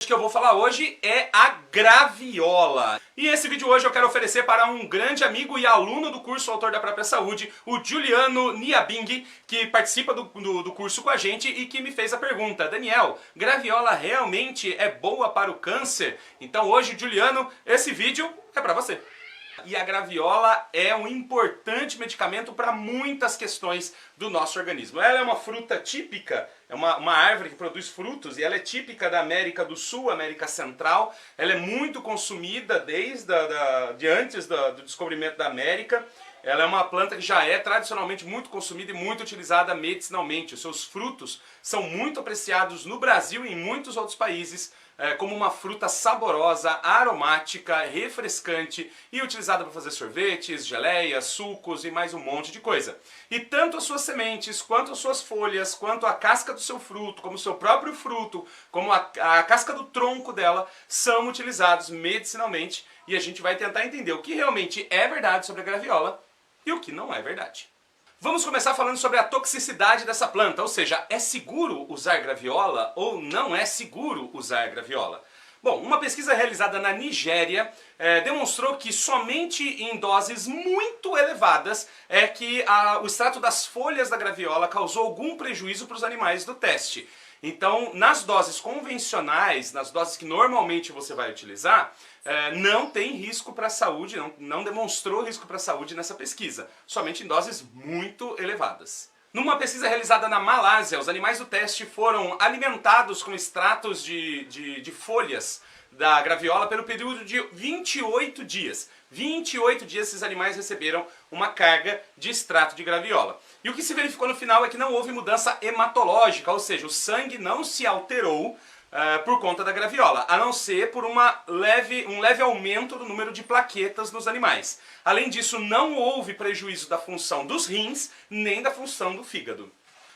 que eu vou falar hoje é a graviola. E esse vídeo hoje eu quero oferecer para um grande amigo e aluno do curso Autor da Própria Saúde, o Juliano Niabing, que participa do curso com a gente e que me fez a pergunta: Daniel, graviola realmente é boa para o câncer? Então hoje, Juliano, esse vídeo é para você. E a graviola é um importante medicamento para muitas questões do nosso organismo. Ela é uma fruta típica, é uma árvore que produz frutos e ela é típica da América do Sul, América Central. Ela é muito consumida desde antes do descobrimento da América. Ela é uma planta que já é tradicionalmente muito consumida e muito utilizada medicinalmente. Os seus frutos são muito apreciados no Brasil e em muitos outros países como uma fruta saborosa, aromática, refrescante e utilizada para fazer sorvetes, geleias, sucos e mais um monte de coisa. E tanto as suas sementes, quanto as suas folhas, quanto a casca do seu fruto, como o seu próprio fruto, como a casca do tronco dela, são utilizados medicinalmente e a gente vai tentar entender o que realmente é verdade sobre a graviola e o que não é verdade. Vamos começar falando sobre a toxicidade dessa planta, ou seja, é seguro usar graviola ou não é seguro usar graviola? Bom, uma pesquisa realizada na Nigéria demonstrou que somente em doses muito elevadas é que o extrato das folhas da graviola causou algum prejuízo para os animais do teste. Então, nas doses convencionais, nas doses que normalmente você vai utilizar, não tem risco para a saúde, não demonstrou risco para a saúde nessa pesquisa, somente em doses muito elevadas. Numa pesquisa realizada na Malásia, os animais do teste foram alimentados com extratos de folhas da graviola pelo período de 28 dias. 28 dias esses animais receberam uma carga de extrato de graviola. E o que se verificou no final é que não houve mudança hematológica, ou seja, o sangue não se alterou por conta da graviola, a não ser por um leve aumento do número de plaquetas nos animais. Além disso, não houve prejuízo da função dos rins, nem da função do fígado.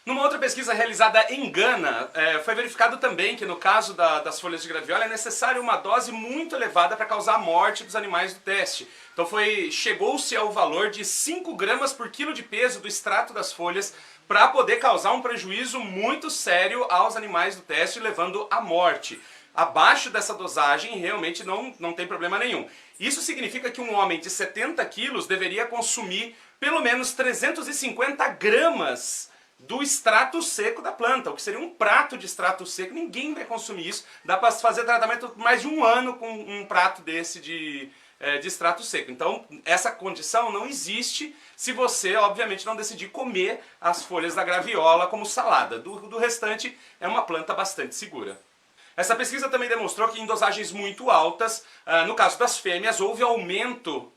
Numa outra pesquisa realizada em Gana, foi verificado também que no caso das folhas de graviola é necessária uma dose muito elevada para causar a morte dos animais do teste. Então chegou-se ao valor de 5 gramas por quilo de peso do extrato das folhas para poder causar um prejuízo muito sério aos animais do teste, levando à morte. Abaixo dessa dosagem realmente não tem problema nenhum. Isso significa que um homem de 70 quilos deveria consumir pelo menos 350 gramas do extrato seco da planta, o que seria um prato de extrato seco. Ninguém vai consumir isso. Dá para fazer tratamento por mais de um ano com um prato desse de extrato seco. Então essa condição não existe se você, obviamente, não decidir comer as folhas da graviola como salada. Do restante, é uma planta bastante segura. Essa pesquisa também demonstrou que em dosagens muito altas, no caso das fêmeas, houve aumento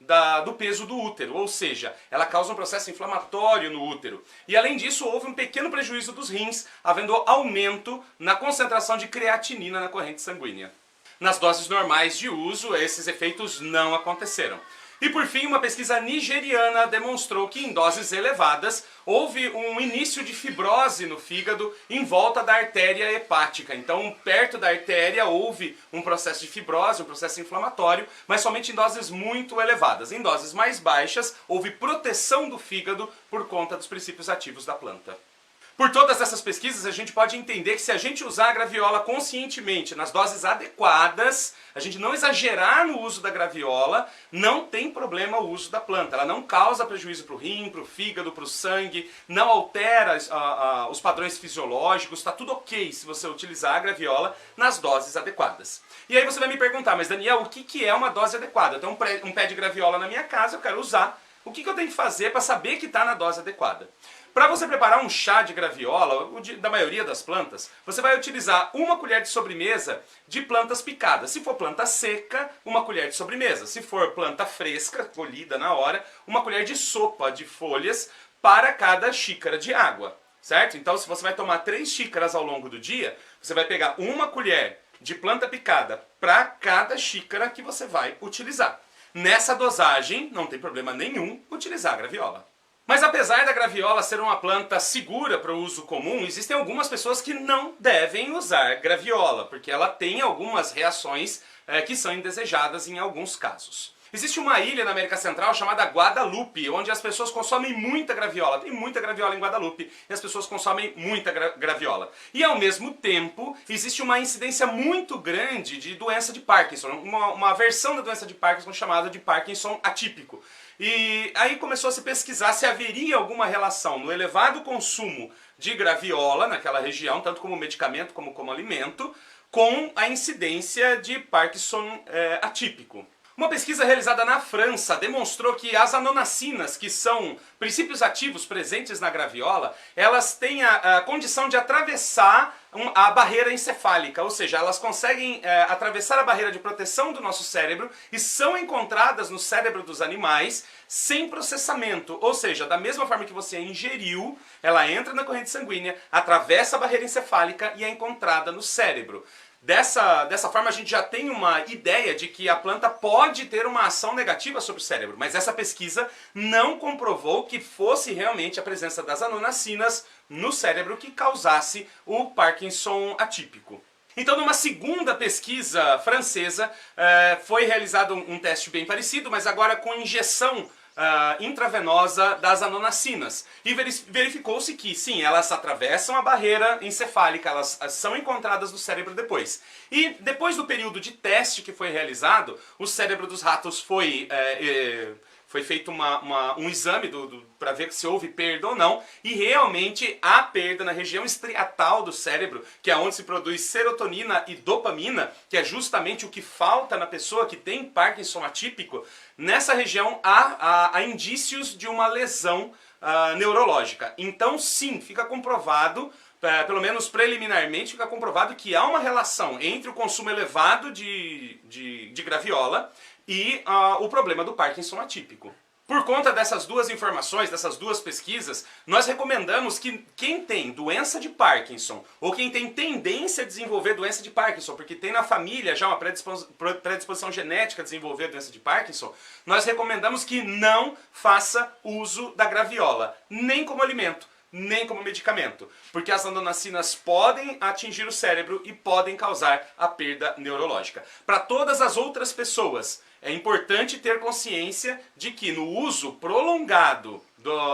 do peso do útero, ou seja, ela causa um processo inflamatório no útero. E além disso, houve um pequeno prejuízo dos rins, havendo aumento na concentração de creatinina na corrente sanguínea. Nas doses normais de uso, esses efeitos não aconteceram. E por fim, uma pesquisa nigeriana demonstrou que em doses elevadas houve um início de fibrose no fígado em volta da artéria hepática. Então, perto da artéria houve um processo de fibrose, um processo inflamatório, mas somente em doses muito elevadas. Em doses mais baixas, houve proteção do fígado por conta dos princípios ativos da planta. Por todas essas pesquisas, a gente pode entender que se a gente usar a graviola conscientemente, nas doses adequadas, a gente não exagerar no uso da graviola, não tem problema o uso da planta. Ela não causa prejuízo para o rim, para o fígado, para o sangue, não altera os padrões fisiológicos, está tudo ok se você utilizar a graviola nas doses adequadas. E aí você vai me perguntar, mas Daniel, o que é uma dose adequada? Eu tenho um pé de graviola na minha casa, eu quero usar. O que eu tenho que fazer para saber que está na dose adequada? Para você preparar um chá de graviola, da maioria das plantas, você vai utilizar uma colher de sobremesa de plantas picadas. Se for planta seca, uma colher de sobremesa. Se for planta fresca, colhida na hora, uma colher de sopa de folhas para cada xícara de água. Certo? Então, se você vai tomar 3 xícaras ao longo do dia, você vai pegar uma colher de planta picada para cada xícara que você vai utilizar. Nessa dosagem, não tem problema nenhum utilizar a graviola. Mas apesar da graviola ser uma planta segura para o uso comum, existem algumas pessoas que não devem usar graviola, porque ela tem algumas reações que são indesejadas em alguns casos. Existe uma ilha na América Central chamada Guadalupe, onde as pessoas consomem muita graviola. Tem muita graviola em Guadalupe e as pessoas consomem muita graviola. E ao mesmo tempo, existe uma incidência muito grande de doença de Parkinson, uma versão da doença de Parkinson chamada de Parkinson atípico. E aí começou a se pesquisar se haveria alguma relação no elevado consumo de graviola naquela região, tanto como medicamento como alimento, com a incidência de Parkinson atípico. Uma pesquisa realizada na França demonstrou que as anonacinas, que são princípios ativos presentes na graviola, elas têm a condição de atravessar a barreira encefálica, ou seja, elas conseguem atravessar a barreira de proteção do nosso cérebro e são encontradas no cérebro dos animais sem processamento, ou seja, da mesma forma que você ingeriu, ela entra na corrente sanguínea, atravessa a barreira encefálica e é encontrada no cérebro. Dessa forma a gente já tem uma ideia de que a planta pode ter uma ação negativa sobre o cérebro, mas essa pesquisa não comprovou que fosse realmente a presença das anonacinas no cérebro que causasse o Parkinson atípico. Então, numa segunda pesquisa francesa, foi realizado um teste bem parecido, mas agora com injeção intravenosa das anonacinas. E verificou-se que, sim, elas atravessam a barreira encefálica, elas são encontradas no cérebro depois. E depois do período de teste que foi realizado, o cérebro dos ratos foi feito um exame para ver se houve perda ou não, e realmente há perda na região estriatal do cérebro, que é onde se produz serotonina e dopamina, que é justamente o que falta na pessoa que tem Parkinson atípico. Nessa região há indícios de uma lesão neurológica. Então sim, fica comprovado, pelo menos preliminarmente, fica comprovado que há uma relação entre o consumo elevado de graviola e o problema do Parkinson atípico. Por conta dessas duas informações, dessas duas pesquisas, nós recomendamos que quem tem doença de Parkinson ou quem tem tendência a desenvolver doença de Parkinson, porque tem na família já uma predisposição genética a desenvolver doença de Parkinson, nós recomendamos que não faça uso da graviola, nem como alimento, nem como medicamento, porque as anonacinas podem atingir o cérebro e podem causar a perda neurológica. Para todas as outras pessoas, é importante ter consciência de que no uso prolongado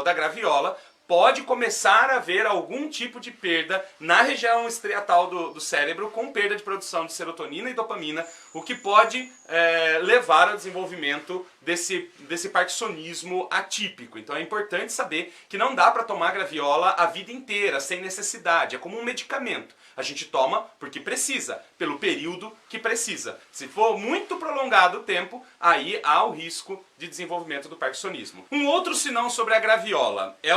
da graviola pode começar a haver algum tipo de perda na região estriatal do cérebro, com perda de produção de serotonina e dopamina, o que pode levar ao desenvolvimento desse parkinsonismo atípico. Então é importante saber que não dá para tomar graviola a vida inteira, sem necessidade, é como um medicamento. A gente toma porque precisa, pelo período que precisa. Se for muito prolongado o tempo, aí há o risco de desenvolvimento do parkinsonismo. Um outro sinão sobre a graviola é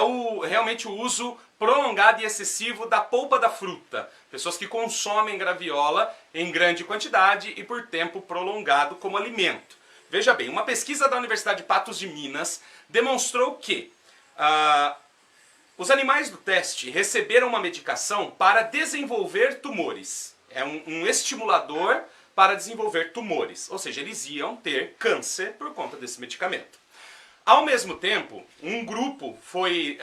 realmente o uso prolongado e excessivo da polpa da fruta. Pessoas que consomem graviola em grande quantidade e por tempo prolongado como alimento. Veja bem, uma pesquisa da Universidade de Patos de Minas demonstrou que os animais do teste receberam uma medicação para desenvolver tumores. É um estimulador para desenvolver tumores, ou seja, eles iam ter câncer por conta desse medicamento. Ao mesmo tempo, um grupo foi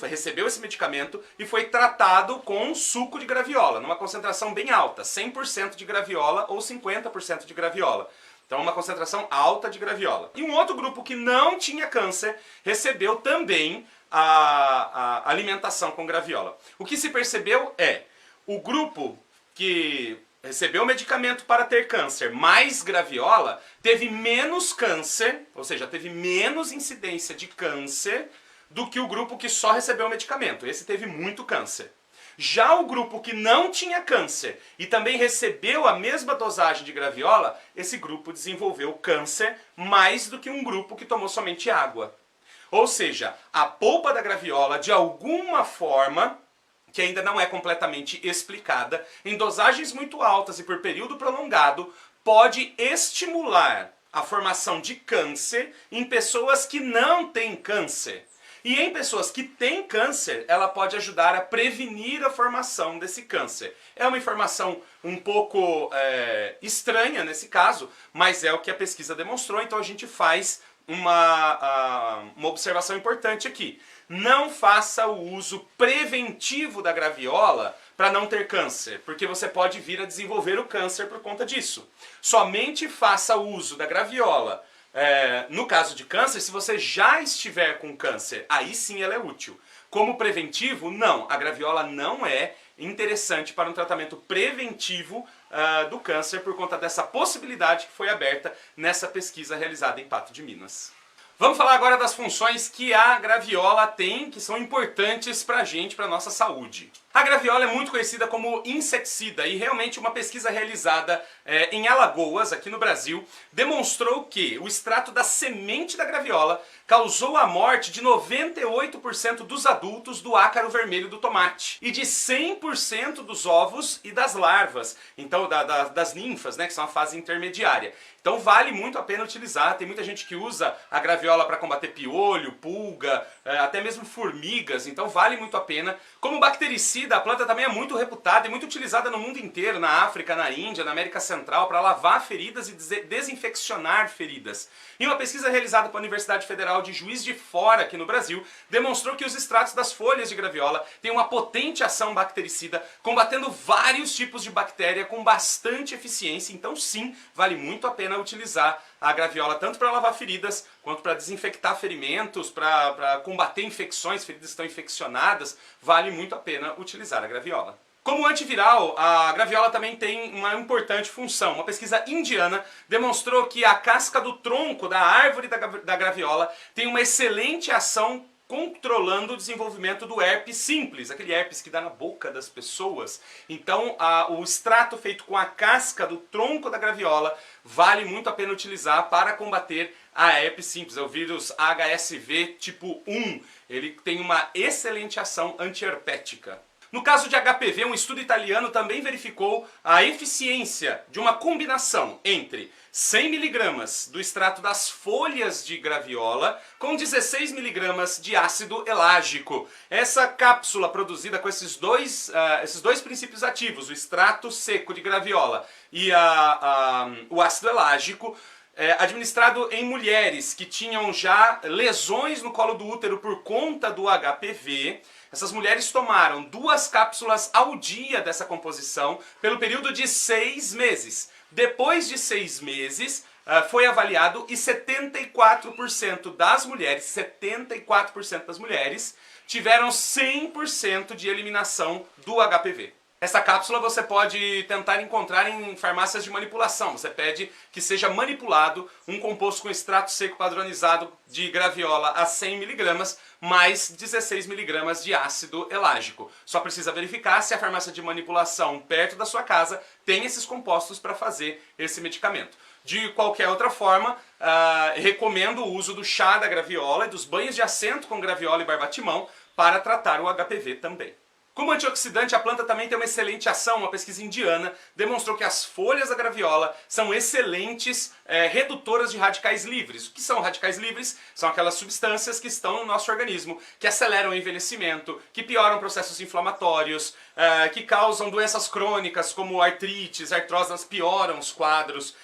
recebeu esse medicamento e foi tratado com suco de graviola, numa concentração bem alta, 100% de graviola ou 50% de graviola. Então uma concentração alta de graviola. E um outro grupo que não tinha câncer recebeu também a alimentação com graviola. O que se percebeu é, o grupo que recebeu o medicamento para ter câncer mais graviola teve menos câncer, ou seja, teve menos incidência de câncer do que o grupo que só recebeu o medicamento. Esse teve muito câncer. Já o grupo que não tinha câncer e também recebeu a mesma dosagem de graviola, esse grupo desenvolveu câncer mais do que um grupo que tomou somente água. Ou seja, a polpa da graviola, de alguma forma, que ainda não é completamente explicada, em dosagens muito altas e por período prolongado, pode estimular a formação de câncer em pessoas que não têm câncer. E em pessoas que têm câncer, ela pode ajudar a prevenir a formação desse câncer. É uma informação um pouco estranha nesse caso, mas é o que a pesquisa demonstrou, então a gente faz uma observação importante aqui. Não faça o uso preventivo da graviola para não ter câncer, porque você pode vir a desenvolver o câncer por conta disso. Somente faça uso da graviola no caso de câncer se você já estiver com câncer, aí sim ela é útil. Como preventivo, não, a graviola não é interessante para um tratamento preventivo do câncer por conta dessa possibilidade que foi aberta nessa pesquisa realizada em Pato de Minas. Vamos falar agora das funções que a graviola tem, que são importantes pra gente, pra nossa saúde. A graviola é muito conhecida como inseticida e realmente uma pesquisa realizada em Alagoas, aqui no Brasil, demonstrou que o extrato da semente da graviola causou a morte de 98% dos adultos do ácaro vermelho do tomate e de 100% dos ovos e das larvas, então das ninfas, né, que são a fase intermediária. Então vale muito a pena utilizar, tem muita gente que usa a graviola para combater piolho, pulga, até mesmo formigas, então vale muito a pena. Como bactericida, a planta também é muito reputada e muito utilizada no mundo inteiro, na África, na Índia, na América Central, para lavar feridas e desinfeccionar feridas. E uma pesquisa realizada pela Universidade Federal de Juiz de Fora, aqui no Brasil, demonstrou que os extratos das folhas de graviola têm uma potente ação bactericida, combatendo vários tipos de bactéria com bastante eficiência, então sim, vale muito a pena utilizar a graviola tanto para lavar feridas, quanto para desinfectar ferimentos, para combater infecções, feridas estão infeccionadas, vale muito a pena utilizar a graviola. Como antiviral, a graviola também tem uma importante função. Uma pesquisa indiana demonstrou que a casca do tronco da árvore da graviola tem uma excelente ação controlando o desenvolvimento do herpes simples, aquele herpes que dá na boca das pessoas. Então, o extrato feito com a casca do tronco da graviola vale muito a pena utilizar para combater a herpes simples, é o vírus HSV tipo 1. Ele tem uma excelente ação antiherpética. No caso de HPV, um estudo italiano também verificou a eficiência de uma combinação entre 100 mg do extrato das folhas de graviola com 16 mg de ácido elágico. Essa cápsula produzida com esses dois princípios ativos, o extrato seco de graviola e o ácido elágico, administrado em mulheres que tinham já lesões no colo do útero por conta do HPV. Essas mulheres tomaram 2 cápsulas ao dia dessa composição pelo período de 6 meses. Depois de 6 meses, foi avaliado e 74% das mulheres tiveram 100% de eliminação do HPV. Essa cápsula você pode tentar encontrar em farmácias de manipulação. Você pede que seja manipulado um composto com extrato seco padronizado de graviola a 100 mg mais 16 mg de ácido elágico. Só precisa verificar se a farmácia de manipulação perto da sua casa tem esses compostos para fazer esse medicamento. De qualquer outra forma, recomendo o uso do chá da graviola e dos banhos de assento com graviola e barbatimão para tratar o HPV também. Como antioxidante, a planta também tem uma excelente ação. Uma pesquisa indiana demonstrou que as folhas da graviola são excelentes redutoras de radicais livres. O que são radicais livres? São aquelas substâncias que estão no nosso organismo, que aceleram o envelhecimento, que pioram processos inflamatórios, que causam doenças crônicas como artrites, artrose, elas pioram os quadros,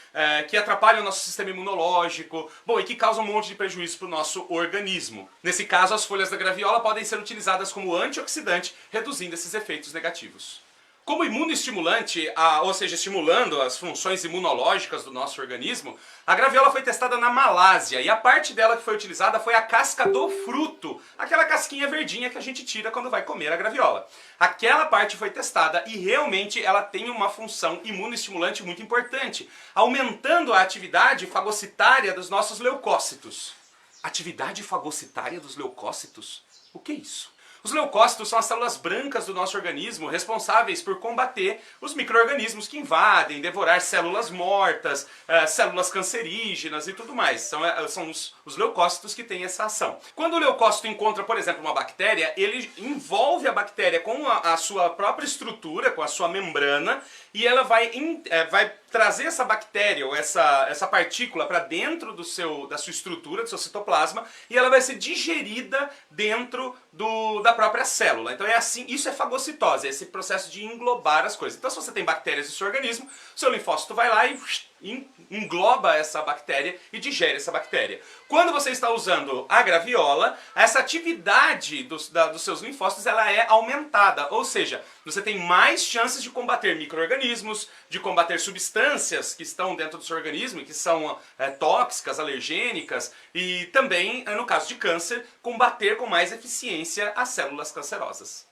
que atrapalham o nosso sistema imunológico, e que causam um monte de prejuízo para o nosso organismo. Nesse caso, as folhas da graviola podem ser utilizadas como antioxidante, reduzindo esses efeitos negativos. Como imunoestimulante, ou seja, estimulando as funções imunológicas do nosso organismo, a graviola foi testada na Malásia e a parte dela que foi utilizada foi a casca do fruto, aquela casquinha verdinha que a gente tira quando vai comer a graviola. Aquela parte foi testada e realmente ela tem uma função imunoestimulante muito importante, aumentando a atividade fagocitária dos nossos leucócitos. Atividade fagocitária dos leucócitos? O que é isso? Os leucócitos são as células brancas do nosso organismo responsáveis por combater os micro-organismos que invadem, devorar células mortas, células cancerígenas e tudo mais. São os leucócitos que têm essa ação. Quando o leucócito encontra, por exemplo, uma bactéria, ele envolve a bactéria com a sua própria estrutura, com a sua membrana, e ela vai trazer essa bactéria ou essa partícula para dentro da sua estrutura, do seu citoplasma, e ela vai ser digerida dentro da própria célula. Então é assim, isso é fagocitose, é esse processo de englobar as coisas. Então se você tem bactérias no seu organismo, seu linfócito vai lá e engloba essa bactéria e digere essa bactéria. Quando você está usando a graviola, essa atividade dos seus linfócitos ela é aumentada, ou seja, você tem mais chances de combater micro-organismos, de combater substâncias que estão dentro do seu organismo e que são tóxicas, alergênicas e também, no caso de câncer, combater com mais eficiência as células cancerosas.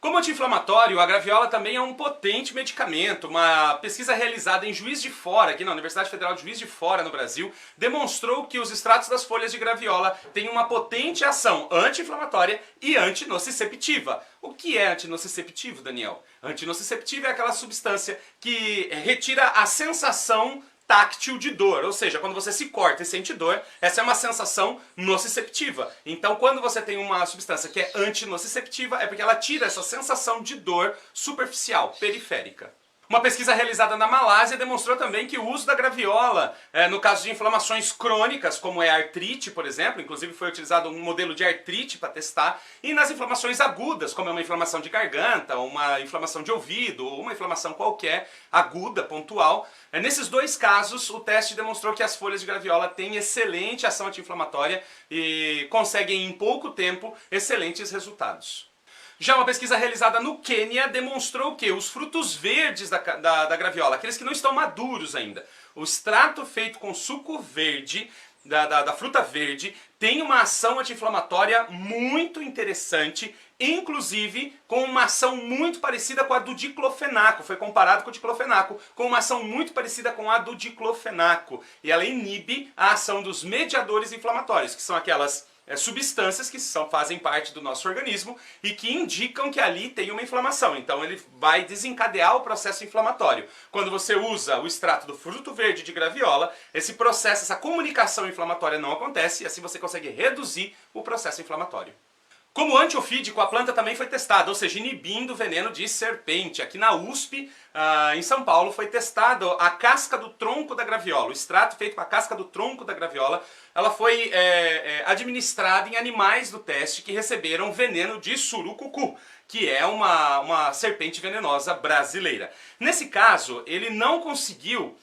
Como anti-inflamatório, a graviola também é um potente medicamento. Uma pesquisa realizada em Juiz de Fora, aqui na Universidade Federal de Juiz de Fora, no Brasil, demonstrou que os extratos das folhas de graviola têm uma potente ação anti-inflamatória e antinociceptiva. O que é antinociceptivo, Daniel? Antinociceptivo é aquela substância que retira a sensação táctil de dor, ou seja, quando você se corta e sente dor, essa é uma sensação nociceptiva. Então, quando você tem uma substância que é antinociceptiva, é porque ela tira essa sensação de dor superficial, periférica. Uma pesquisa realizada na Malásia demonstrou também que o uso da graviola, no caso de inflamações crônicas, como é a artrite, por exemplo, inclusive foi utilizado um modelo de artrite para testar, e nas inflamações agudas, como é uma inflamação de garganta, uma inflamação de ouvido, ou uma inflamação qualquer, aguda, pontual. Nesses dois casos, o teste demonstrou que as folhas de graviola têm excelente ação anti-inflamatória e conseguem, em pouco tempo, excelentes resultados. Já uma pesquisa realizada no Quênia demonstrou que os frutos verdes da graviola, aqueles que não estão maduros ainda, o extrato feito com suco verde, da fruta verde, tem uma ação anti-inflamatória muito interessante, inclusive com uma ação muito parecida com a do diclofenaco. Foi comparado com o diclofenaco, com uma ação muito parecida com a do diclofenaco. E ela inibe a ação dos mediadores inflamatórios, que são aquelas substâncias que fazem parte do nosso organismo e que indicam que ali tem uma inflamação. Então ele vai desencadear o processo inflamatório. Quando você usa o extrato do fruto verde de graviola, esse processo, essa comunicação inflamatória não acontece e assim você consegue reduzir o processo inflamatório. Como antiofídico, a planta também foi testada, ou seja, inibindo o veneno de serpente. Aqui na USP, em São Paulo, foi testado a casca do tronco da graviola. O extrato feito com a casca do tronco da graviola, ela foi administrada em animais do teste que receberam veneno de surucucu, que é uma serpente venenosa brasileira. Nesse caso, ele não conseguiu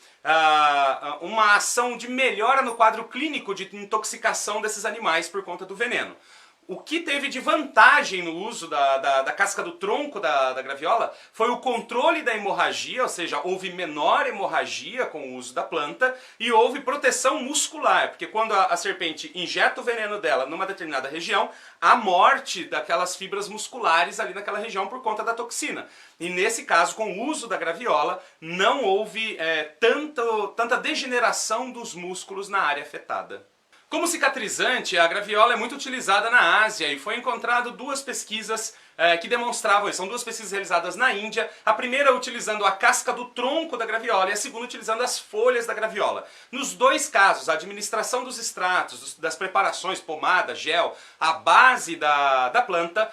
uma ação de melhora no quadro clínico de intoxicação desses animais por conta do veneno. O que teve de vantagem no uso da casca do tronco da graviola foi o controle da hemorragia, ou seja, houve menor hemorragia com o uso da planta e houve proteção muscular, porque quando a serpente injeta o veneno dela numa determinada região, há morte daquelas fibras musculares ali naquela região por conta da toxina. E nesse caso, com o uso da graviola, não houve tanta degeneração dos músculos na área afetada. Como cicatrizante, a graviola é muito utilizada na Ásia e foi encontrado duas pesquisas que demonstravam isso. São duas pesquisas realizadas na Índia, a primeira utilizando a casca do tronco da graviola e a segunda utilizando as folhas da graviola. Nos dois casos, a administração dos extratos, das preparações, pomada, gel, a base da planta,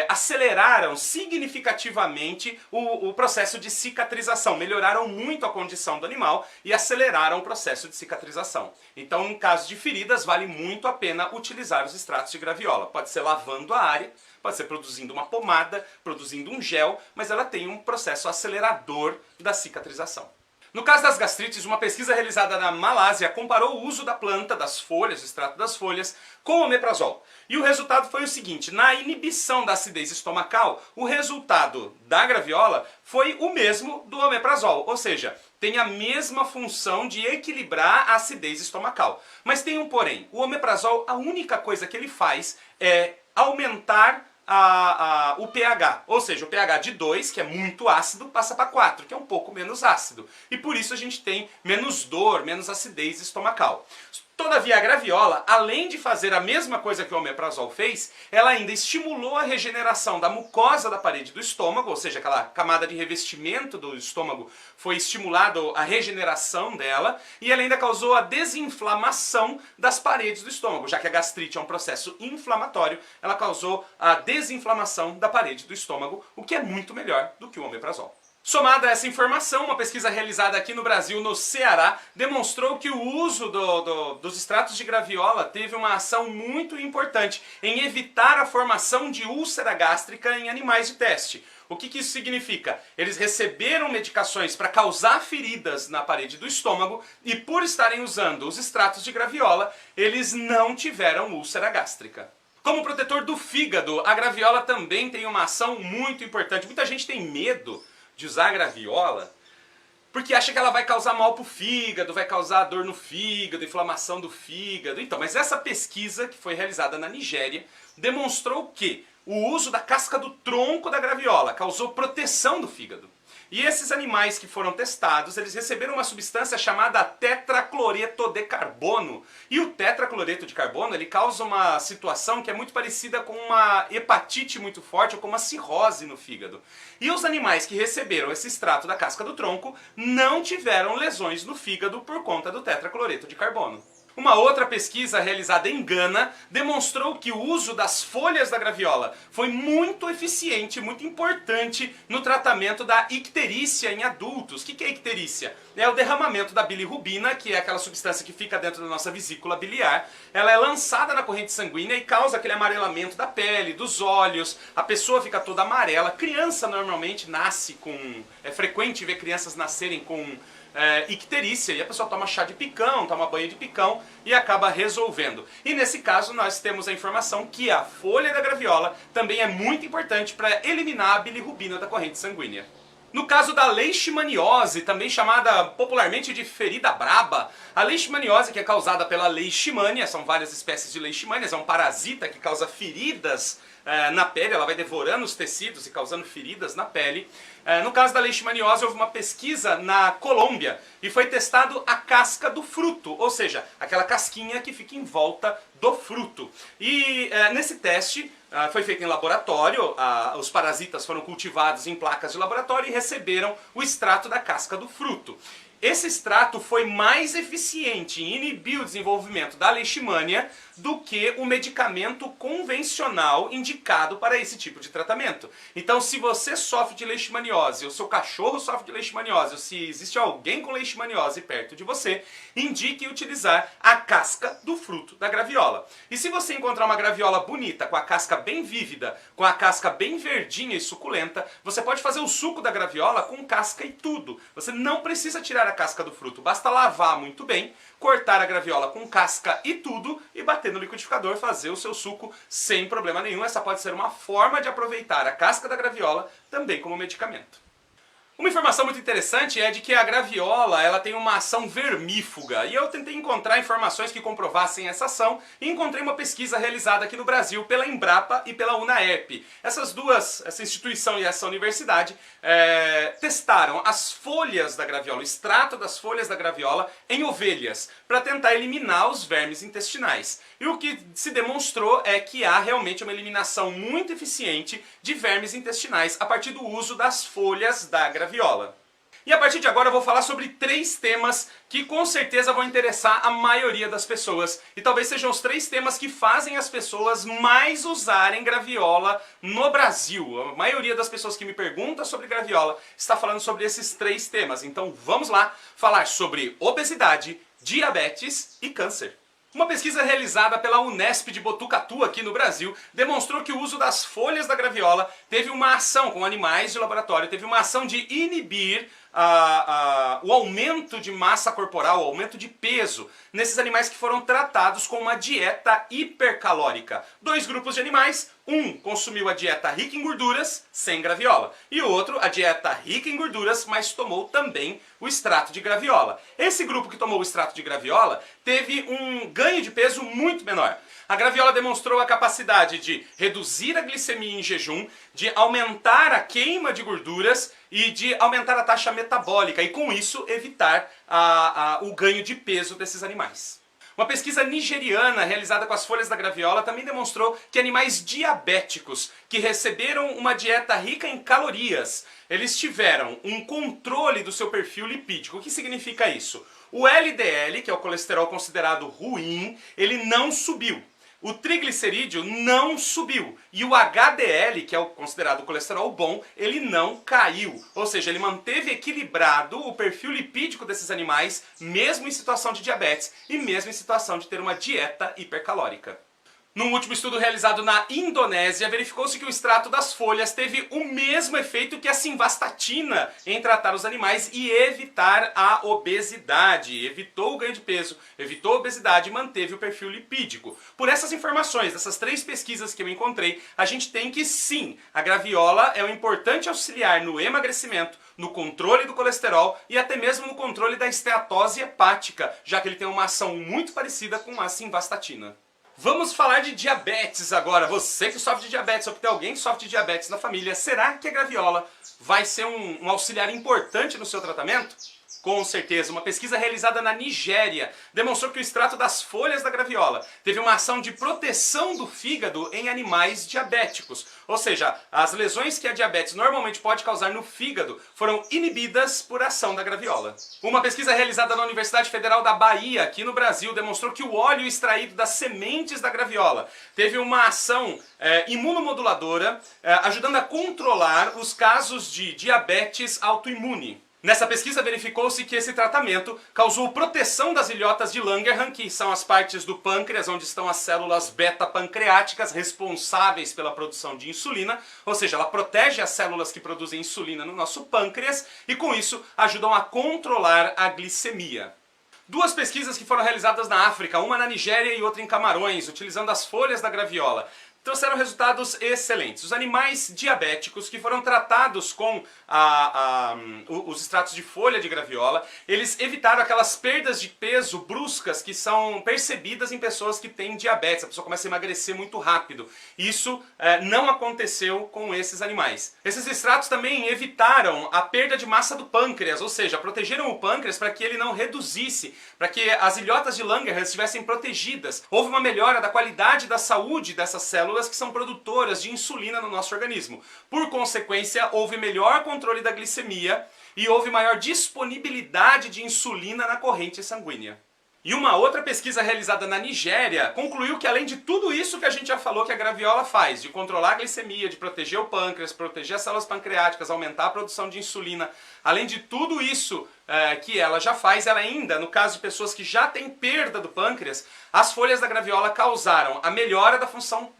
aceleraram significativamente o processo de cicatrização, melhoraram muito a condição do animal e aceleraram o processo de cicatrização. Então, em caso de feridas, vale muito a pena utilizar os extratos de graviola. Pode ser lavando a área, pode ser produzindo uma pomada, produzindo um gel, mas ela tem um processo acelerador da cicatrização. No caso das gastrites, uma pesquisa realizada na Malásia comparou o uso da planta, das folhas, o extrato das folhas, com o omeprazol. E o resultado foi o seguinte: na inibição da acidez estomacal, o resultado da graviola foi o mesmo do omeprazol, ou seja, tem a mesma função de equilibrar a acidez estomacal. Mas tem um porém: o omeprazol, a única coisa que ele faz é aumentar o pH, ou seja, o pH de 2, que é muito ácido, passa para 4, que é um pouco menos ácido. E por isso a gente tem menos dor, menos acidez estomacal. Todavia, a graviola, além de fazer a mesma coisa que o omeprazol fez, ela ainda estimulou a regeneração da mucosa da parede do estômago, ou seja, aquela camada de revestimento do estômago foi estimulado a regeneração dela, e ela ainda causou a desinflamação das paredes do estômago, já que a gastrite é um processo inflamatório, ela causou a desinflamação da parede do estômago, o que é muito melhor do que o omeprazol. Somada a essa informação, uma pesquisa realizada aqui no Brasil, no Ceará, demonstrou que o uso dos extratos de graviola teve uma ação muito importante em evitar a formação de úlcera gástrica em animais de teste. O que isso significa? Eles receberam medicações para causar feridas na parede do estômago e por estarem usando os extratos de graviola, eles não tiveram úlcera gástrica. Como protetor do fígado, a graviola também tem uma ação muito importante. Muita gente tem medo de usar a graviola porque acha que ela vai causar mal pro fígado, vai causar dor no fígado, inflamação do fígado. Então, mas essa pesquisa que foi realizada na Nigéria demonstrou que o uso da casca do tronco da graviola causou proteção do fígado. E esses animais que foram testados, eles receberam uma substância chamada tetracloreto de carbono. E o tetracloreto de carbono, ele causa uma situação que é muito parecida com uma hepatite muito forte ou com uma cirrose no fígado. E os animais que receberam esse extrato da casca do tronco não tiveram lesões no fígado por conta do tetracloreto de carbono. Uma outra pesquisa realizada em Gana demonstrou que o uso das folhas da graviola foi muito eficiente, muito importante no tratamento da icterícia em adultos. O que é icterícia? É o derramamento da bilirrubina, que é aquela substância que fica dentro da nossa vesícula biliar. Ela é lançada na corrente sanguínea e causa aquele amarelamento da pele, dos olhos, a pessoa fica toda amarela. Criança normalmente nasce com... É frequente ver crianças nascerem com icterícia, e a pessoa toma chá de picão, toma banho de picão e acaba resolvendo. E nesse caso nós temos a informação que a folha da graviola também é muito importante para eliminar a bilirrubina da corrente sanguínea. No caso da leishmaniose, também chamada popularmente de ferida braba, a leishmaniose, que é causada pela leishmania, são várias espécies de leishmanias, é um parasita que causa feridas na pele, ela vai devorando os tecidos e causando feridas na pele. No caso da leishmaniose, houve uma pesquisa na Colômbia e foi testado a casca do fruto, ou seja, aquela casquinha que fica em volta do fruto. E nesse teste foi feito em laboratório, os parasitas foram cultivados em placas de laboratório e receberam o extrato da casca do fruto. Esse extrato foi mais eficiente em inibir o desenvolvimento da leishmania do que o medicamento convencional indicado para esse tipo de tratamento. Então, se você sofre de leishmaniose, ou seu cachorro sofre de leishmaniose, ou se existe alguém com leishmaniose perto de você, indique utilizar a casca do fruto da graviola. E se você encontrar uma graviola bonita, com a casca bem vívida, com a casca bem verdinha e suculenta, você pode fazer o suco da graviola com casca e tudo. Você não precisa tirar a casca do fruto, basta lavar muito bem, cortar a graviola com casca e tudo e bater no liquidificador, fazer o seu suco sem problema nenhum. Essa pode ser uma forma de aproveitar a casca da graviola também como medicamento. Uma informação muito interessante é de que a graviola ela tem uma ação vermífuga e eu tentei encontrar informações que comprovassem essa ação e encontrei uma pesquisa realizada aqui no Brasil pela Embrapa e pela UNAEP. Essas duas, essa instituição e essa universidade, testaram as folhas da graviola, o extrato das folhas da graviola em ovelhas para tentar eliminar os vermes intestinais. E o que se demonstrou é que há realmente uma eliminação muito eficiente de vermes intestinais a partir do uso das folhas da graviola. E a partir de agora eu vou falar sobre 3 temas que com certeza vão interessar a maioria das pessoas. E talvez sejam os 3 temas que fazem as pessoas mais usarem graviola no Brasil. A maioria das pessoas que me perguntam sobre graviola está falando sobre esses 3 temas. Então vamos lá falar sobre obesidade, diabetes e câncer. Uma pesquisa realizada pela Unesp de Botucatu aqui no Brasil demonstrou que o uso das folhas da graviola teve uma ação com animais de laboratório, teve uma ação de inibir o aumento de massa corporal, o aumento de peso nesses animais que foram tratados com uma dieta hipercalórica. 2 grupos de animais, um consumiu a dieta rica em gorduras, sem graviola, e o outro a dieta rica em gorduras, mas tomou também o extrato de graviola. Esse grupo que tomou o extrato de graviola teve um ganho de peso muito menor. A graviola demonstrou a capacidade de reduzir a glicemia em jejum, de aumentar a queima de gorduras e de aumentar a taxa metabólica e com isso evitar o ganho de peso desses animais. Uma pesquisa nigeriana realizada com as folhas da graviola também demonstrou que animais diabéticos que receberam uma dieta rica em calorias, eles tiveram um controle do seu perfil lipídico. O que significa isso? O LDL, que é o colesterol considerado ruim, ele não subiu. O triglicerídeo não subiu e o HDL, que é o considerado colesterol bom, ele não caiu. Ou seja, ele manteve equilibrado o perfil lipídico desses animais, mesmo em situação de diabetes e mesmo em situação de ter uma dieta hipercalórica. Num último estudo realizado na Indonésia, verificou-se que o extrato das folhas teve o mesmo efeito que a simvastatina em tratar os animais e evitar a obesidade. Evitou o ganho de peso, evitou a obesidade e manteve o perfil lipídico. Por essas informações, dessas 3 pesquisas que eu encontrei, a gente tem que sim, a graviola é um importante auxiliar no emagrecimento, no controle do colesterol e até mesmo no controle da esteatose hepática, já que ele tem uma ação muito parecida com a simvastatina. Vamos falar de diabetes agora. Você que sofre de diabetes ou que tem alguém que sofre de diabetes na família, será que a graviola vai ser um auxiliar importante no seu tratamento? Com certeza, uma pesquisa realizada na Nigéria demonstrou que o extrato das folhas da graviola teve uma ação de proteção do fígado em animais diabéticos. Ou seja, as lesões que a diabetes normalmente pode causar no fígado foram inibidas por ação da graviola. Uma pesquisa realizada na Universidade Federal da Bahia, aqui no Brasil, demonstrou que o óleo extraído das sementes da graviola teve uma ação imunomoduladora, ajudando a controlar os casos de diabetes autoimune. Nessa pesquisa verificou-se que esse tratamento causou proteção das ilhotas de Langerhans, que são as partes do pâncreas onde estão as células beta-pancreáticas responsáveis pela produção de insulina, ou seja, ela protege as células que produzem insulina no nosso pâncreas e com isso ajudam a controlar a glicemia. 2 pesquisas que foram realizadas na África, uma na Nigéria e outra em Camarões, utilizando as folhas da graviola, trouxeram resultados excelentes. Os animais diabéticos que foram tratados com os extratos de folha de graviola, eles evitaram aquelas perdas de peso bruscas que são percebidas em pessoas que têm diabetes. A pessoa começa a emagrecer muito rápido. Isso não aconteceu com esses animais. Esses extratos também evitaram a perda de massa do pâncreas, ou seja, protegeram o pâncreas para que ele não reduzisse, para que as ilhotas de Langerhans estivessem protegidas. Houve uma melhora da qualidade da saúde dessas células que são produtoras de insulina no nosso organismo. Por consequência, houve melhor controle da glicemia e houve maior disponibilidade de insulina na corrente sanguínea. E uma outra pesquisa realizada na Nigéria concluiu que além de tudo isso que a gente já falou que a graviola faz, de controlar a glicemia, de proteger o pâncreas, proteger as células pancreáticas, aumentar a produção de insulina, além de tudo isso que ela já faz, ela ainda, no caso de pessoas que já têm perda do pâncreas, as folhas da graviola causaram a melhora da função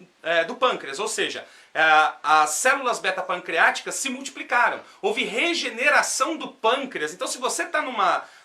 do pâncreas, ou seja, as células beta-pancreáticas se multiplicaram, houve regeneração do pâncreas. Então se você está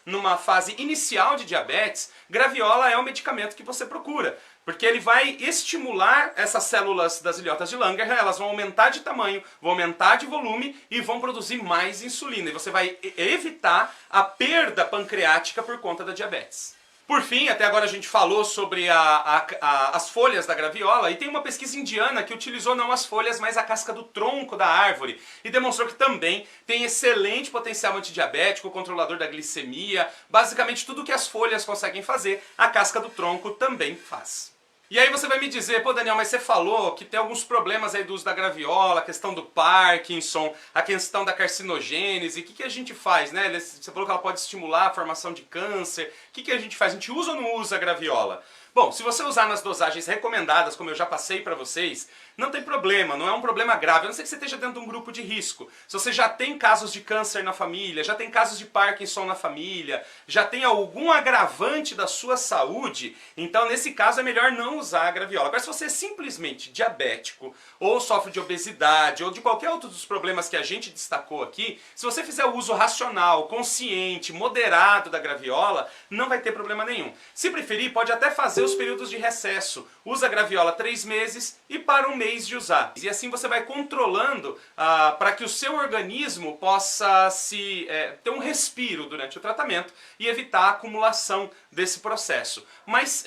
numa fase inicial de diabetes, graviola é o medicamento que você procura, porque ele vai estimular essas células das ilhotas de Langerhans, elas vão aumentar de tamanho, vão aumentar de volume e vão produzir mais insulina, e você vai evitar a perda pancreática por conta da diabetes. Por fim, até agora a gente falou sobre as folhas da graviola, e tem uma pesquisa indiana que utilizou não as folhas, mas a casca do tronco da árvore, e demonstrou que também tem excelente potencial antidiabético, controlador da glicemia, basicamente tudo que as folhas conseguem fazer, a casca do tronco também faz. E aí você vai me dizer, pô Daniel, mas você falou que tem alguns problemas aí do uso da graviola, a questão do Parkinson, a questão da carcinogênese, o que a gente faz, né? Você falou que ela pode estimular a formação de câncer, o que a gente faz? A gente usa ou não usa a graviola? Bom, se você usar nas dosagens recomendadas, como eu já passei para vocês, não tem problema, não é um problema grave, a não ser que você esteja dentro de um grupo de risco. Se você já tem casos de câncer na família, já tem casos de Parkinson na família, já tem algum agravante da sua saúde, então nesse caso é melhor não usar a graviola. Agora se você é simplesmente diabético, ou sofre de obesidade, ou de qualquer outro dos problemas que a gente destacou aqui, se você fizer o uso racional, consciente, moderado da graviola, não vai ter problema nenhum. Se preferir, pode até fazer os períodos de recesso. Usa a graviola 3 meses e para um mês de usar. E assim você vai controlando para que o seu organismo possa ter um respiro durante o tratamento e evitar a acumulação desse processo. Mas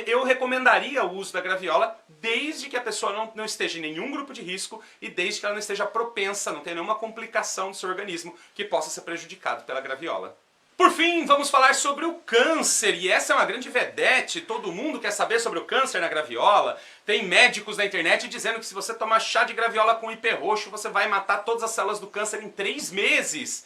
eu recomendaria o uso da graviola desde que a pessoa não esteja em nenhum grupo de risco e desde que ela não esteja propensa, não tenha nenhuma complicação do seu organismo que possa ser prejudicado pela graviola. Por fim, vamos falar sobre o câncer, e essa é uma grande vedete, todo mundo quer saber sobre o câncer na graviola. Tem médicos na internet dizendo que se você tomar chá de graviola com ipê roxo, você vai matar todas as células do câncer em 3 meses.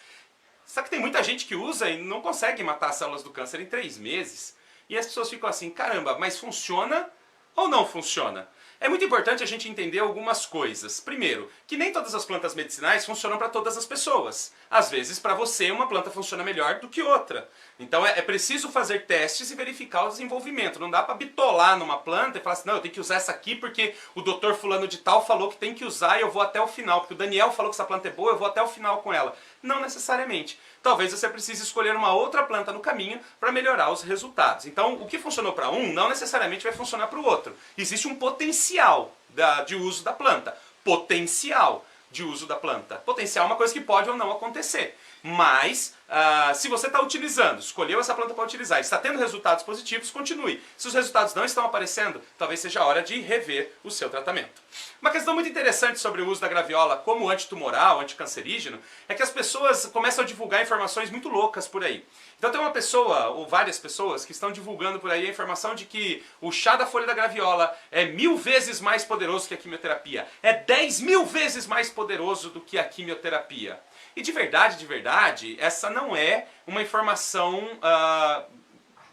Só que tem muita gente que usa e não consegue matar as células do câncer em 3 meses. E as pessoas ficam assim, caramba, mas funciona ou não funciona? É muito importante a gente entender algumas coisas. Primeiro, que nem todas as plantas medicinais funcionam para todas as pessoas. Às vezes, para você, uma planta funciona melhor do que outra. Então é preciso fazer testes e verificar o desenvolvimento. Não dá para bitolar numa planta e falar assim, não, eu tenho que usar essa aqui porque o doutor fulano de tal falou que tem que usar e eu vou até o final. Porque o Daniel falou que essa planta é boa, eu vou até o final com ela. Não necessariamente. Talvez você precise escolher uma outra planta no caminho para melhorar os resultados. Então, o que funcionou para um, não necessariamente vai funcionar para o outro. Existe um potencial de uso da planta. Potencial de uso da planta. Potencial é uma coisa que pode ou não acontecer. Mas, se você está utilizando, escolheu essa planta para utilizar e está tendo resultados positivos, continue. Se os resultados não estão aparecendo, talvez seja a hora de rever o seu tratamento. Uma questão muito interessante sobre o uso da graviola como antitumoral, anticancerígeno, é que as pessoas começam a divulgar informações muito loucas por aí. Então tem uma pessoa, ou várias pessoas, que estão divulgando por aí a informação de que o chá da folha da graviola é 1000 vezes mais poderoso que a quimioterapia. É 10.000 vezes mais poderoso do que a quimioterapia. E de verdade, essa não é uma informação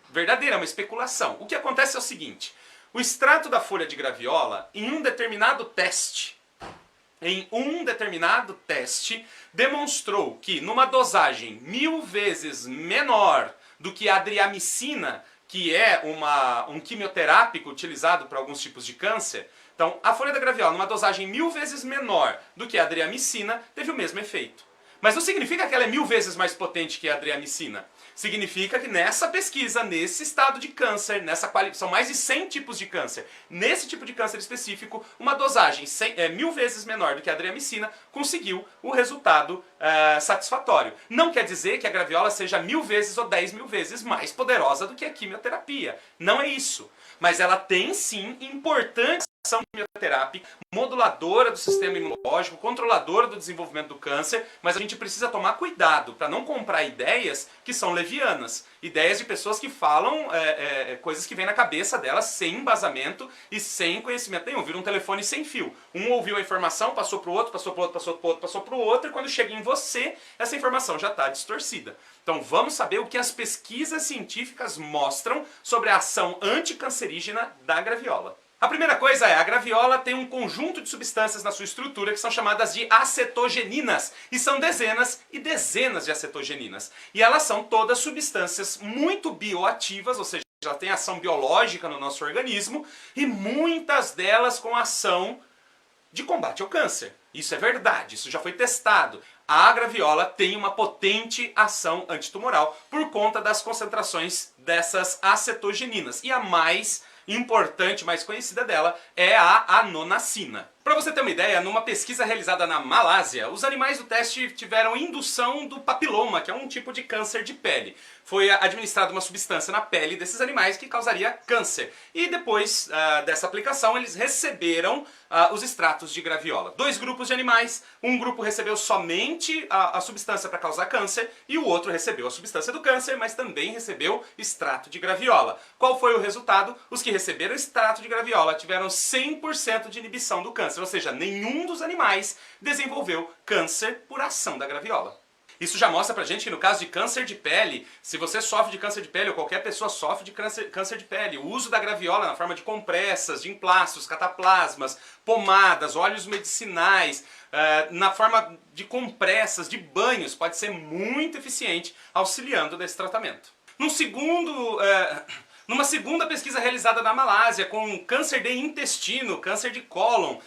verdadeira, é uma especulação. O que acontece é o seguinte, o extrato da folha de graviola, em um determinado teste, demonstrou que numa dosagem 1000 vezes menor do que a adriamicina, que é um quimioterápico utilizado para alguns tipos de câncer, então a folha da graviola, numa dosagem 1000 vezes menor do que a adriamicina, teve o mesmo efeito. Mas não significa que ela é 1000 vezes mais potente que a adriamicina. Significa que nessa pesquisa, nesse estado de câncer, são mais de 100 tipos de câncer. Nesse tipo de câncer específico, uma dosagem 1000 vezes menor do que a adriamicina conseguiu o resultado satisfatório. Não quer dizer que a graviola seja 1000 vezes ou 10.000 vezes mais poderosa do que a quimioterapia. Não é isso. Mas ela tem sim importância ação quimioterápica, moduladora do sistema imunológico, controladora do desenvolvimento do câncer, mas a gente precisa tomar cuidado para não comprar ideias que são levianas. Ideias de pessoas que falam coisas que vêm na cabeça delas sem embasamento e sem conhecimento nenhum. Vira um telefone sem fio. Um ouviu a informação, passou para o outro, passou para o outro, passou para o outro, passou para o outro, e quando chega em você, essa informação já está distorcida. Então vamos saber o que as pesquisas científicas mostram sobre a ação anticancerígena da graviola. A primeira coisa é, a graviola tem um conjunto de substâncias na sua estrutura que são chamadas de acetogeninas. E são dezenas e dezenas de acetogeninas. E elas são todas substâncias muito bioativas, ou seja, elas têm ação biológica no nosso organismo, e muitas delas com ação de combate ao câncer. Isso é verdade, isso já foi testado. A graviola tem uma potente ação antitumoral por conta das concentrações dessas acetogeninas. E a mais importante, mais conhecida dela, é a anonacina. Para você ter uma ideia, numa pesquisa realizada na Malásia, os animais do teste tiveram indução do papiloma, que é um tipo de câncer de pele. Foi administrada uma substância na pele desses animais que causaria câncer. E depois dessa aplicação, eles receberam os extratos de graviola. 2 grupos de animais, um grupo recebeu somente a substância para causar câncer e o outro recebeu a substância do câncer, mas também recebeu extrato de graviola. Qual foi o resultado? Os que receberam extrato de graviola tiveram 100% de inibição do câncer. Ou seja, nenhum dos animais desenvolveu câncer por ação da graviola. Isso já mostra pra gente que no caso de câncer de pele, se você sofre de câncer de pele ou qualquer pessoa sofre de câncer de pele, o uso da graviola na forma de compressas, de emplastos, cataplasmas, pomadas, óleos medicinais, na forma de compressas, de banhos, pode ser muito eficiente auxiliando nesse tratamento. Numa segunda pesquisa realizada na Malásia com câncer de intestino, câncer de cólon,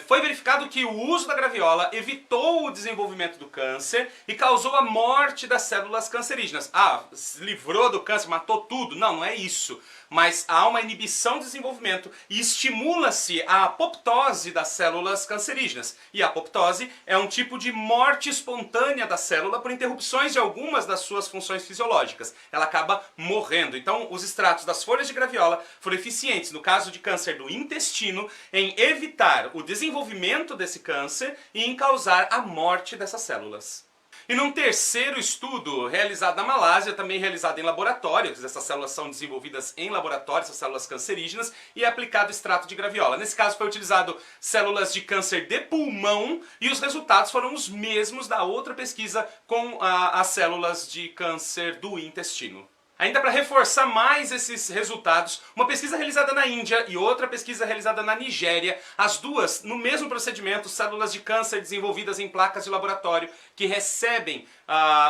foi verificado que o uso da graviola evitou o desenvolvimento do câncer e causou a morte das células cancerígenas. Se livrou do câncer, matou tudo? Não, não é isso. Mas há uma inibição do desenvolvimento e estimula-se a apoptose das células cancerígenas. E a apoptose é um tipo de morte espontânea da célula por interrupções de algumas das suas funções fisiológicas. Ela acaba morrendo. Então, os extratos das folhas de graviola foram eficientes, no caso de câncer do intestino, em evitar o desenvolvimento desse câncer e em causar a morte dessas células. E num terceiro estudo realizado na Malásia, também realizado em laboratórios, essas células são desenvolvidas em laboratório, essas células cancerígenas, e é aplicado extrato de graviola. Nesse caso foi utilizado células de câncer de pulmão e os resultados foram os mesmos da outra pesquisa com as células de câncer do intestino. Ainda para reforçar mais esses resultados, uma pesquisa realizada na Índia e outra pesquisa realizada na Nigéria, as duas no mesmo procedimento, células de câncer desenvolvidas em placas de laboratório que recebem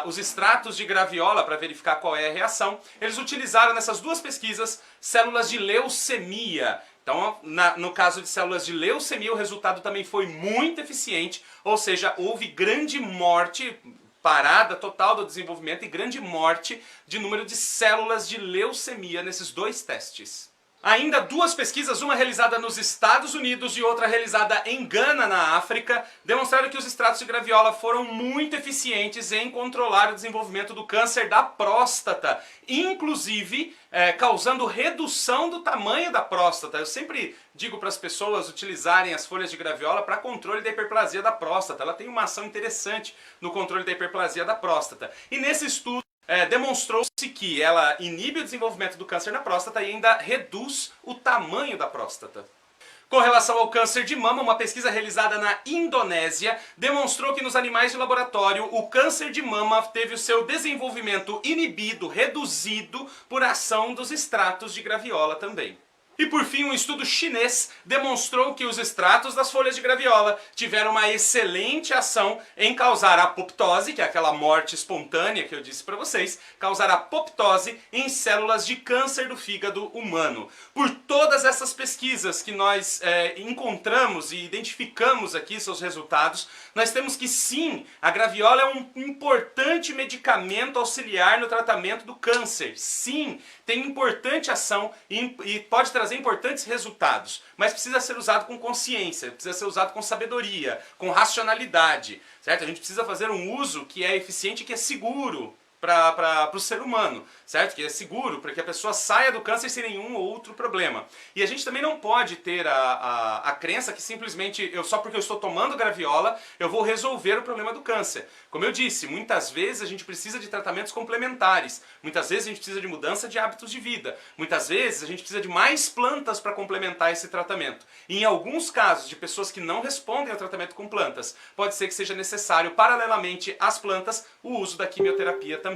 os extratos de graviola para verificar qual é a reação, eles utilizaram nessas duas pesquisas células de leucemia. Então, no caso de células de leucemia, o resultado também foi muito eficiente, ou seja, houve grande morte, parada total do desenvolvimento e grande morte de número de células de leucemia nesses dois testes. Ainda duas pesquisas, uma realizada nos Estados Unidos e outra realizada em Gana, na África, demonstraram que os extratos de graviola foram muito eficientes em controlar o desenvolvimento do câncer da próstata, inclusive causando redução do tamanho da próstata. Eu sempre digo para as pessoas utilizarem as folhas de graviola para controle da hiperplasia da próstata. Ela tem uma ação interessante no controle da hiperplasia da próstata. E nesse estudo, demonstrou-se que ela inibe o desenvolvimento do câncer na próstata e ainda reduz o tamanho da próstata. Com relação ao câncer de mama, uma pesquisa realizada na Indonésia demonstrou que nos animais de laboratório o câncer de mama teve o seu desenvolvimento inibido, reduzido por ação dos extratos de graviola também. E por fim, um estudo chinês demonstrou que os extratos das folhas de graviola tiveram uma excelente ação em causar apoptose, que é aquela morte espontânea que eu disse para vocês, causar apoptose em células de câncer do fígado humano. Por todas essas pesquisas que nós encontramos e identificamos aqui seus resultados, nós temos que sim, a graviola é um importante medicamento auxiliar no tratamento do câncer. Sim, tem importante ação e pode trazer importantes resultados, mas precisa ser usado com consciência, precisa ser usado com sabedoria, com racionalidade, certo? A gente precisa fazer um uso que é eficiente e que é seguro para o ser humano, certo? Que é seguro para que a pessoa saia do câncer sem nenhum outro problema. E a gente também não pode ter a crença que simplesmente, só porque eu estou tomando graviola, eu vou resolver o problema do câncer. Como eu disse, muitas vezes a gente precisa de tratamentos complementares, muitas vezes a gente precisa de mudança de hábitos de vida, muitas vezes a gente precisa de mais plantas para complementar esse tratamento. E em alguns casos de pessoas que não respondem ao tratamento com plantas, pode ser que seja necessário, paralelamente às plantas, o uso da quimioterapia também.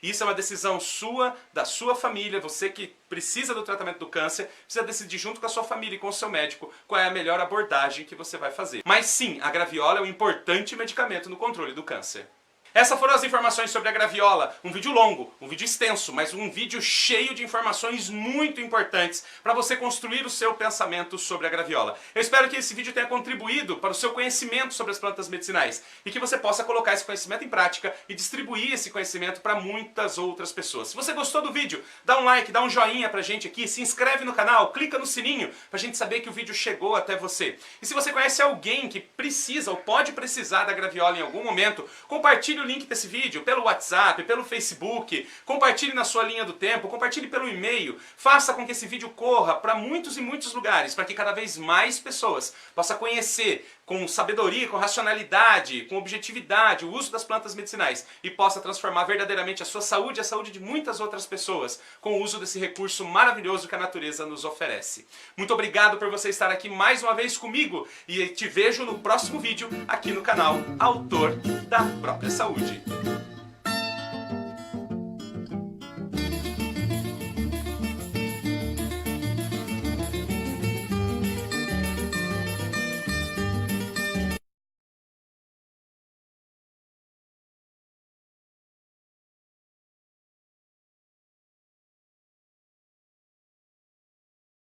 Isso é uma decisão sua, da sua família, você que precisa do tratamento do câncer, precisa decidir junto com a sua família e com o seu médico qual é a melhor abordagem que você vai fazer. Mas sim, a graviola é um importante medicamento no controle do câncer. Essas foram as informações sobre a graviola. Um vídeo longo, um vídeo extenso, mas um vídeo cheio de informações muito importantes para você construir o seu pensamento sobre a graviola. Eu espero que esse vídeo tenha contribuído para o seu conhecimento sobre as plantas medicinais e que você possa colocar esse conhecimento em prática e distribuir esse conhecimento para muitas outras pessoas. Se você gostou do vídeo, dá um like, dá um joinha pra gente aqui, se inscreve no canal, clica no sininho pra gente saber que o vídeo chegou até você. E se você conhece alguém que precisa ou pode precisar da graviola em algum momento, compartilhe o link desse vídeo pelo WhatsApp, pelo Facebook, compartilhe na sua linha do tempo, compartilhe pelo e-mail, faça com que esse vídeo corra para muitos e muitos lugares, para que cada vez mais pessoas possam conhecer com sabedoria, com racionalidade, com objetividade o uso das plantas medicinais e possa transformar verdadeiramente a sua saúde e a saúde de muitas outras pessoas com o uso desse recurso maravilhoso que a natureza nos oferece. Muito obrigado por você estar aqui mais uma vez comigo e te vejo no próximo vídeo aqui no canal Autor da Própria Saúde.